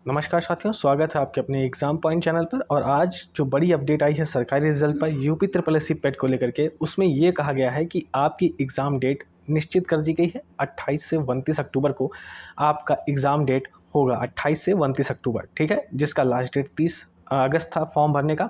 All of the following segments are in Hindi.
नमस्कार साथियों, स्वागत है आपके अपने एग्ज़ाम पॉइंट चैनल पर। और आज जो बड़ी अपडेट आई है सरकारी रिजल्ट पर यूपी ट्रिपल एस सी पेट को लेकर के, उसमें ये कहा गया है कि आपकी एग्ज़ाम डेट निश्चित कर दी गई है। 28 से 29 अक्टूबर को आपका एग्ज़ाम डेट होगा। 28 से 29 अक्टूबर, ठीक है, जिसका लास्ट डेट 30 अगस्त था फॉर्म भरने का।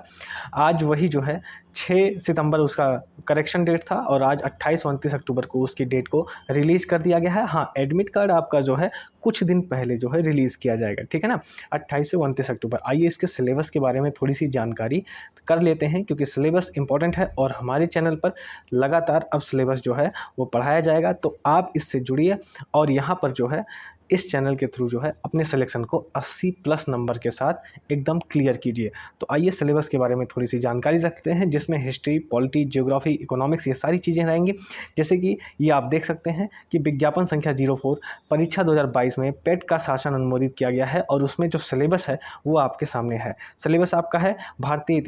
आज वही जो है 6 सितंबर उसका करेक्शन डेट था और आज 28-29 अक्टूबर को उसकी डेट को रिलीज़ कर दिया गया है। हाँ, एडमिट कार्ड आपका जो है कुछ दिन पहले जो है रिलीज़ किया जाएगा, ठीक है ना, 28 से 29 अक्टूबर। आइए इसके सिलेबस के बारे में थोड़ी सी जानकारी कर लेते हैं, क्योंकि सिलेबस इंपॉर्टेंट है और हमारे चैनल पर लगातार अब सिलेबस जो है वो पढ़ाया जाएगा। तो आप इससे जुड़िए और यहाँ पर जो है इस चैनल के थ्रू जो है अपने सिलेक्शन को 80 प्लस नंबर के साथ एकदम क्लियर कीजिए। तो आइए सिलेबस के बारे में थोड़ी सी जानकारी रखते हैं, जिसमें हिस्ट्री, पॉलिटी, ज्योग्राफी, इकोनॉमिक्स, ये सारी चीज़ें रहेंगी। जैसे कि ये आप देख सकते हैं कि विज्ञापन संख्या 04 परीक्षा 2022 में पेट का शासन अनुमोदित किया गया है और उसमें जो सिलेबस है वो आपके सामने है। सिलेबस आपका है भारतीय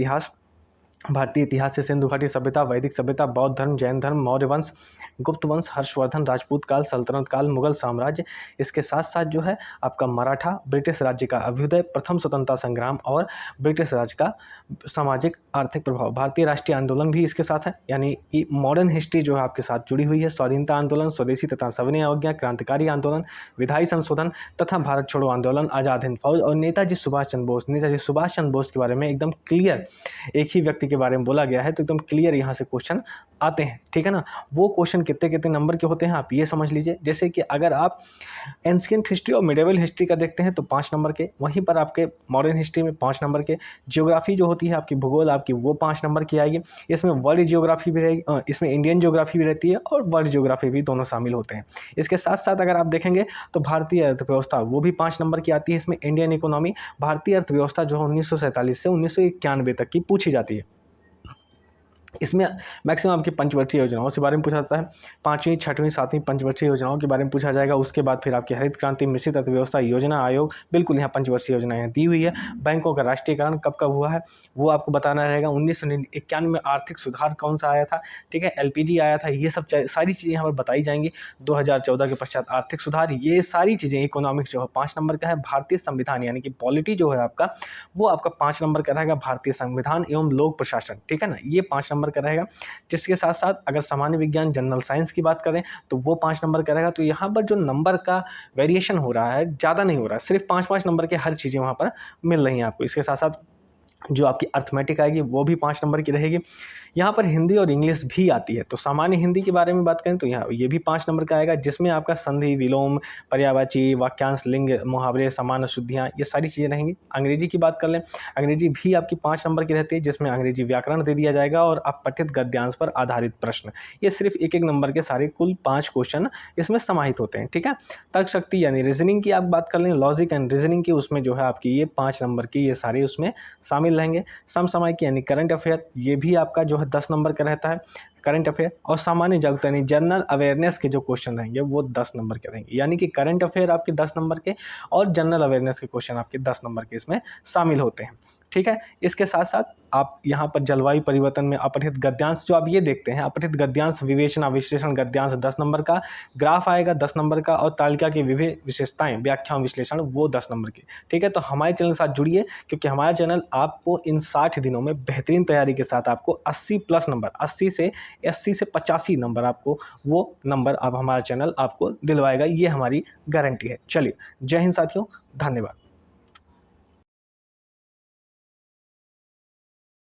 इतिहास से सिंधु घाटी सभ्यता, वैदिक सभ्यता, बौद्ध धर्म, जैन धर्म, मौर्य वंश, गुप्त वंश, हर्षवर्धन, राजपूत काल, सल्तनत काल, मुगल साम्राज्य। इसके साथ साथ जो है आपका मराठा, ब्रिटिश राज्य का अभ्युदय, प्रथम स्वतंत्रता संग्राम और ब्रिटिश राज्य का सामाजिक आर्थिक प्रभाव। भारतीय राष्ट्रीय आंदोलन भी इसके साथ है, यानी कि मॉडर्न हिस्ट्री जो है आपके साथ जुड़ी हुई है। स्वाधीनता आंदोलन, स्वदेशी तथा सविनय अवज्ञा, क्रांतिकारी आंदोलन, विधायी संशोधन तथा भारत छोड़ो आंदोलन, आज़ाद हिंद फौज और नेताजी सुभाष चंद्र बोस के बारे में एकदम क्लियर एक ही व्यक्ति के बारे में बोला गया है। तो एकदम क्लियर यहाँ से क्वेश्चन आते हैं, ठीक है ना। वो क्वेश्चन कितने कितने नंबर के होते हैं आप ये समझ लीजिए। जैसे कि अगर आप एंशिएंट हिस्ट्री और मिडिवल हिस्ट्री का देखते हैं तो 5 नंबर के, वहीं पर आपके मॉडर्न हिस्ट्री में 5 नंबर के, ज्योग्राफी जो होती है आपकी भूगोल आपकी वो 5 नंबर की आएगी। इसमें वर्ल्ड ज्योग्राफी भी रहेगी, इसमें इंडियन ज्योग्राफी भी रहती है और वर्ल्ड ज्योग्राफी भी, दोनों शामिल होते हैं। इसके साथ साथ अगर आप देखेंगे तो भारतीय अर्थव्यवस्था वो भी 5 नंबर की आती है। इसमें इंडियन इकोनॉमी, भारतीय अर्थव्यवस्था जो है 1947 से 1991 तक की पूछी जाती है। इसमें मैक्सिमम आपकी पंचवर्षीय योजनाओं के बारे में पूछा जाता है। 5वीं, 6वीं, 7वीं पंचवर्षीय योजनाओं के बारे में पूछा जाएगा। उसके बाद फिर आपकी हरित क्रांति, मिश्रित अर्थव्यवस्था योजना आयोग, बिल्कुल यहाँ पंचवर्षीय योजनाएं दी हुई है। बैंकों का राष्ट्रीयकरण कब कब हुआ है वो आपको बताना रहेगा। 1991 में आर्थिक सुधार कौन सा आया था, ठीक है, LPG आया था। ये सब सारी चीज़ें यहाँ पर बताई जाएंगी। 2014 के पश्चात आर्थिक सुधार, ये सारी चीज़ें। इकोनॉमिक्स जो है 5 नंबर का है। भारतीय संविधान यानी कि पॉलिटी जो है आपका वो आपका 5 नंबर का रहेगा। भारतीय संविधान एवं लोक प्रशासन, ठीक है ना, ये 5 नंबर का रहेगा। जिसके साथ साथ अगर सामान्य विज्ञान, जनरल साइंस की बात करें तो वो 5 नंबर का रहेगा। तो यहाँ पर जो नंबर का वेरिएशन हो रहा है ज़्यादा नहीं हो रहा है, सिर्फ 5-5 नंबर के हर चीज़ें वहाँ पर मिल रही हैं आपको। इसके साथ साथ जो आपकी अर्थमेटिक आएगी वो भी 5 नंबर की रहेगी। यहाँ पर हिंदी और इंग्लिश भी आती है। तो सामान्य हिंदी के बारे में बात करें तो यहाँ ये भी 5 नंबर का आएगा, जिसमें आपका संधि, विलोम, पर्यायवाची, वाक्यांश, लिंग, मुहावरे, समान शुद्धियाँ, ये सारी चीज़ें रहेंगी। अंग्रेजी की बात कर लें, अंग्रेजी भी आपकी 5 नंबर की रहती है, जिसमें अंग्रेजी व्याकरण दे दिया जाएगा और अपठित गद्यांश पर आधारित प्रश्न। ये सिर्फ एक एक नंबर के सारे कुल 5 क्वेश्चन इसमें समाहित होते हैं, ठीक है। तर्क शक्ति यानी रीजनिंग की आप बात कर लें, लॉजिक एंड रीजनिंग की, उसमें जो है आपकी ये 5 नंबर की ये सारे उसमें शामिल रहेंगे। समसामयिक यानी करंट अफेयर, ये भी आपका जो है 10 नंबर का रहता है, करंट अफेयर। और सामान्य जागरूकता यानी जनरल अवेयरनेस के जो क्वेश्चन रहेंगे वो 10 नंबर के रहेंगे। यानी कि करंट अफेयर आपके 10 नंबर के और जनरल अवेयरनेस के क्वेश्चन आपके 10 नंबर के इसमें शामिल होते हैं, ठीक है। इसके साथ साथ आप यहाँ पर जलवायु परिवर्तन में अपठित गद्यांश जो आप ये देखते हैं, अपठित गद्यांश, विवेचना, विश्लेषण गद्यांश 10 नंबर का, ग्राफ आएगा 10 नंबर का, और तालिका की विभिन्न विशेषताएं, व्याख्या, विश्लेषण वो 10 नंबर की, ठीक है। तो हमारे चैनल के साथ जुड़िए, क्योंकि हमारा चैनल आपको इन 60 दिनों में बेहतरीन तैयारी के साथ आपको 80 प्लस नंबर, 80 से 85 नंबर, आपको वो नंबर अब हमारा चैनल आपको दिलवाएगा। ये हमारी गारंटी है। चलिए, जय हिंद साथियों, धन्यवाद।